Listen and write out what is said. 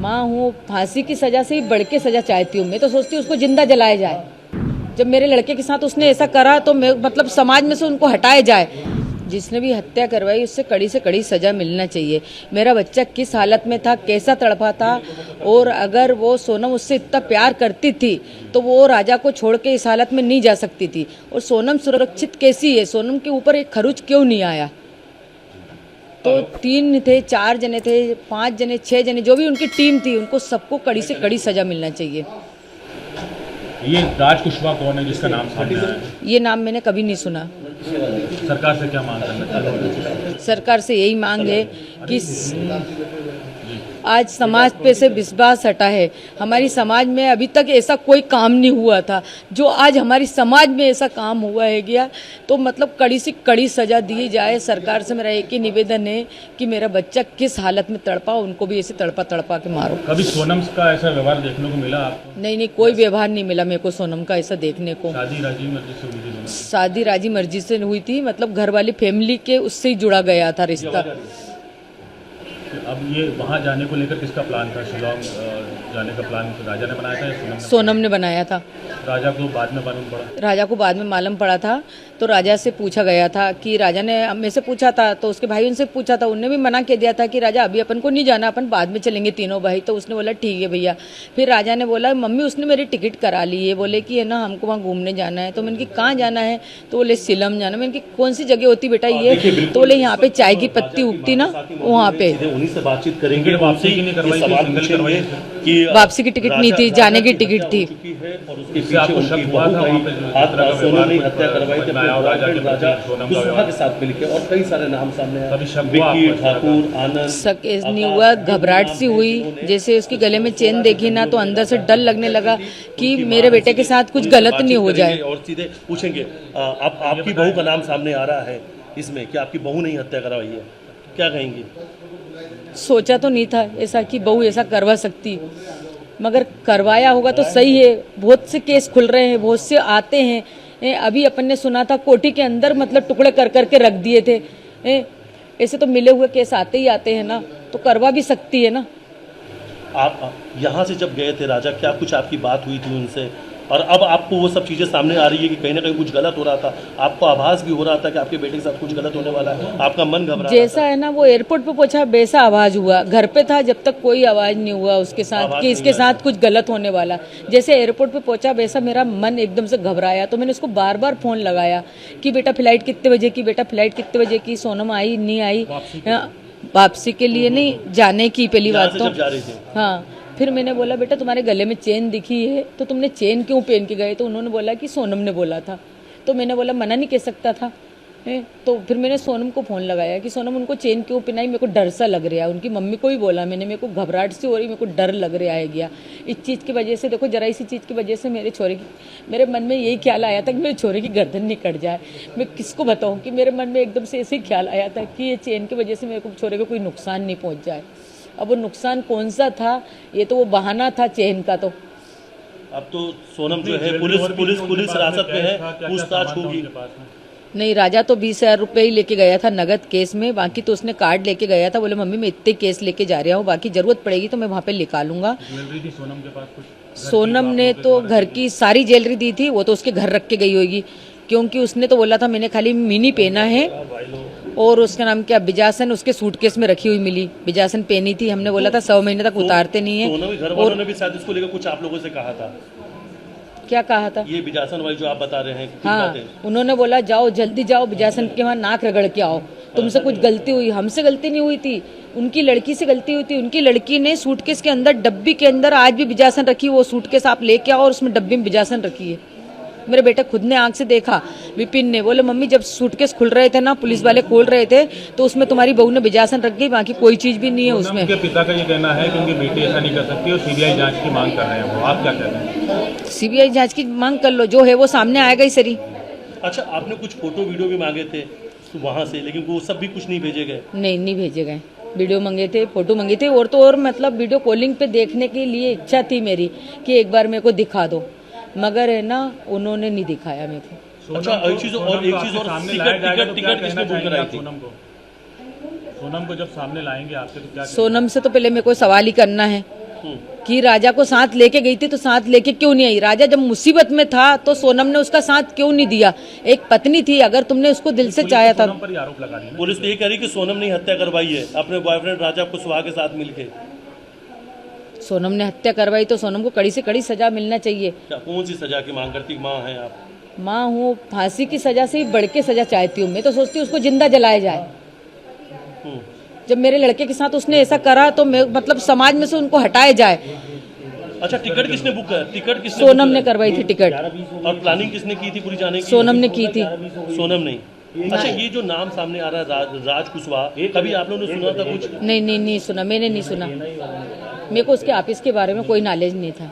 माँ हूँ, फांसी की सजा से ही बढ़ के सजा चाहती हूँ। मैं तो सोचती हूँ उसको जिंदा जलाया जाए। जब मेरे लड़के के साथ उसने ऐसा करा तो मतलब समाज में से उनको हटाया जाए। जिसने भी हत्या करवाई उससे कड़ी से कड़ी सजा मिलना चाहिए। मेरा बच्चा किस हालत में था, कैसा तड़पा था, और अगर वो सोनम उससे इतना प्यार करती थी तो वो राजा को छोड़ के इस हालत में नहीं जा सकती थी। और सोनम सुरक्षित कैसी है, सोनम के ऊपर एक खरोच क्यों नहीं आया? तो 3 थे, 4 जने थे, 5 जने, 6 जने, जो भी उनकी टीम थी, उनको सबको कड़ी से कड़ी सजा मिलना चाहिए। ये राज कुशवाहा कौन है जिसका नाम सामने आया है? ये नाम मैंने कभी नहीं सुना। सरकार से क्या मांग करना चाहते हैं? सरकार से यही मांग है कि आज समाज पे से विश्वास हटा है। हमारी समाज में अभी तक ऐसा कोई काम नहीं हुआ था, जो आज हमारी समाज में ऐसा काम हुआ है गया, तो मतलब कड़ी से कड़ी सजा दी जाए। सरकार से मेरा एक ही निवेदन है कि मेरा बच्चा किस हालत में तड़पा, उनको भी ऐसे तड़पा तड़पा के मारो। कभी सोनम का ऐसा व्यवहार देखने को मिला आपको? नहीं, कोई व्यवहार नहीं मिला मेरे को सोनम का ऐसा देखने को। शादी राजी मर्जी से हुई थी? शादी राजी मर्जी से हुई थी, मतलब घर वाली फैमिली के उससे ही जुड़ा गया था रिश्ता। अब ये वहाँ जाने को लेकर किसका प्लान था? शिलोंग जाने का प्लान राजा ने बनाया था या सोनम ने बनाया था? राजा को बाद में मालूम पड़ा? राजा को बाद में मालूम पड़ा था। तो राजा से पूछा गया था कि राजा ने मेरे से पूछा था, तो उसके भाई उनसे पूछा था, उनने भी मना कर दिया था कि राजा अभी अपन को नहीं जाना, अपन बाद में चलेंगे तीनों भाई। तो उसने बोला ठीक है भैया। फिर राजा ने बोला मम्मी उसने मेरी टिकट करा ली है, बोले कि है ना हमको वहाँ घूमने जाना है। तो मैंने कि कहाँ जाना है? तो बोले शिलम जाना। मैंने कि कौन सी जगह होती बेटा ये? तो बोले यहाँ पे चाय की पत्ती उगती ना, वहाँ पे। उन्हीं से बातचीत करेंगे। वापसी की नहीं करवाई कि वापसी की टिकट नहीं थी, जाने की टिकट थी। और उसके पीछे उनकी बहू का सोनम ने हत्या करवाई थी राजा कुशवाहा के साथ मिलकर, और कई सारे नाम सामने आए, विक्की ठाकुर, आनंद। शक नहीं हुआ, घबराहट सी हुई। जैसे उसके गले में चेन देखी ना तो अंदर से डर लगने लगा कि मेरे बेटे के साथ कुछ गलत नहीं हो जाए। और सीधे पूछेंगे, आपकी बहू का नाम सामने आ रहा है इसमें कि आपकी बहू ने हत्या करवाई है, क्या कहेंगी? सोचा तो नहीं था ऐसा कि बहू ऐसा करवा सकती, मगर करवाया होगा तो सही है। बहुत से केस खुल रहे हैं, बहुत से आते हैं। अभी अपन ने सुना था कोठी के अंदर मतलब टुकड़े कर करके रख दिए थे। ऐसे तो मिले हुए केस आते ही आते हैं ना, तो करवा भी सकती है ना। आप यहाँ से जब गए थे राजा, क्या कुछ आपकी बात हुई थी उनसे? और अब आपको वो सब चीज़ें सामने आ रही है कि कहीं ना कहीं कुछ गलत हो रहा था, आपको आभास भी हो रहा था कि आपके बेटे के साथ कुछ गलत होने वाला है, आपका मन घबरा जैसा है ना वो एयरपोर्ट पे पहुंचा वैसा आवाज हुआ। घर पे था जब तक कोई आवाज नहीं हुआ उसके साथ कि इसके साथ कुछ गलत होने वाला। जैसे एयरपोर्ट पे पहुंचा वैसा मेरा मन एकदम से घबराया। तो मैंने उसको बार बार फोन लगाया कि बेटा फ्लाइट कितने बजे की, बेटा फ्लाइट कितने बजे की। सोनम आई नहीं आई? वापसी के लिए नहीं, जाने की पहली बात तो। हाँ, फिर मैंने बोला बेटा तुम्हारे गले में चेन दिखी है तो तुमने चेन क्यों पहन के गए? तो उन्होंने बोला कि सोनम ने बोला था। तो मैंने बोला मना नहीं कह सकता था। तो फिर मैंने सोनम को फ़ोन लगाया कि सोनम उनको चेन क्यों पहनाई, मेरे को डर सा लग रहा है। उनकी मम्मी को ही बोला मैंने, मेरे को घबराहट सी हो रही, मेरे को डर लग रहा है गया इस चीज़ की वजह से। देखो जरा इसी चीज़ की वजह से मेरे मन में यही ख्याल आया था कि मेरे छोरे की गर्दन नहीं कट जाए। मैं किसको बताऊँ कि मेरे मन में एकदम से ऐसे ही ख्याल आया था कि ये चेन की वजह से मेरे को छोरे को कोई नुकसान नहीं पहुँच जाए। अब वो नुकसान कौन सा था? ये तो वो बहाना था चेन का। तो अब तो सोनम जो है पुलिस हिरासत में है, पूछताछ होगी। नहीं, राजा तो 20,000 रुपये ही लेके गया था नगद केस में, बाकी तो उसने कार्ड लेके गया था। बोले मम्मी मैं इतने केस लेके जा रहा हूँ, बाकी जरूरत पड़ेगी तो मैं वहाँ पे निकालूंगा। ज्वेलरी थी सोनम के पास कुछ? सोनम ने तो घर की सारी ज्वेलरी दी थी, वो तो उसके घर रख के गई होगी, क्योंकि उसने तो बोला था मैंने खाली मिनी पहना है। और उसका नाम क्या, बिजासन, उसके सूटकेस में रखी हुई मिली। बिजासन पहनी थी, हमने बोला था 100 महीने तक उतारते नहीं है। सोनम के घर वालों ने भी शायद इसको लेकर कुछ आप लोगों से कहा था? क्या कहा था? ये बिजासन वाली जो आप बता रहे हैं, हाँ, उन्होंने बोला जाओ जल्दी जाओ बिजासन के वहाँ नाक रगड़ के आओ, तुमसे कुछ गलती हुई। हमसे गलती नहीं हुई थी, उनकी लड़की से गलती हुई थी। उनकी लड़की ने सूटकेस के अंदर, डब्बी के अंदर आज भी बिजासन रखी। वो सूटकेस आप लेके आओ और उसमें डब्बी में बिजासन रखी है। मेरे बेटे खुद ने आंख से देखा। विपिन ने बोले मम्मी जब सूटकेस खुल रहे थे ना, पुलिस वाले खोल रहे थे, तो उसमें तुम्हारी बहू ने बिजासन रख गई, बाकी कोई चीज भी नहीं है उसमें। उनके पिता का ये कहना है कि उनकी बेटी ऐसा नहीं कर सकती और सीबीआई जांच की मांग कर रहे हैं वो। आप क्या कहते हैं? सीबीआई जांच की मांग कर लो, जो है वो सामने आएगा ही सही। अच्छा, आपने कुछ फोटो वीडियो भी मांगे थे वहाँ से, लेकिन वो सब भी कुछ नहीं भेजे गए? नहीं भेजे गए। वीडियो मंगे थे, फोटो मंगे थे, और तो और मतलब वीडियो कॉलिंग पे देखने के लिए इच्छा थी मेरी कि एक बार मेरे को दिखा दो, मगर है ना उन्होंने नहीं दिखाया मेरे को। अच्छा, एक चीज और टिकट किसने बुक कराई थी? सोनम को जब सामने लाएंगे आपसे तो क्या? सोनम से तो पहले मेरे को सवाल ही करना है कि राजा को साथ लेके गई थी तो साथ लेके क्यों नहीं आई। राजा जब मुसीबत में था तो सोनम ने उसका साथ क्यों नहीं दिया। एक पत्नी थी, अगर तुमने उसको दिल से चाहा था। सोनम पर ही आरोप लगा रही है ना। पुलिस तो ये कह रही कि सोनम ने हत्या करवाई है अपने बॉयफ्रेंड राजा कुशवाहा के साथ मिलके। सोनम ने हत्या करवाई तो सोनम को कड़ी से कड़ी सजा मिलना चाहिए। क्या कौन सी सजा की मांग करती माँ हैं आप? माँ हूँ, फांसी की सजा से ही बढ़ के सजा चाहती हूँ। मैं तो सोचती हूँ उसको जिंदा जलाया जाए। हम्म। जब मेरे लड़के के साथ उसने ऐसा करा तो मैं मतलब समाज में से उनको हटाया जाए। अच्छा, टिकट किसने बुक कर? टिकट किसने सोनम बुक ने करा? करवाई थी टिकट। और प्लानिंग किसने की थी पूरी जाने की? सोनम ने की थी। सोनम नहीं। अच्छा, ये जो नाम सामने आ रहा है राज कुशवाहा, कभी आप लोगों ने सुना था कुछ? नहीं सुना, मैंने नहीं सुना। मेरे को उसके ऑफिस के बारे में कोई नॉलेज नहीं था।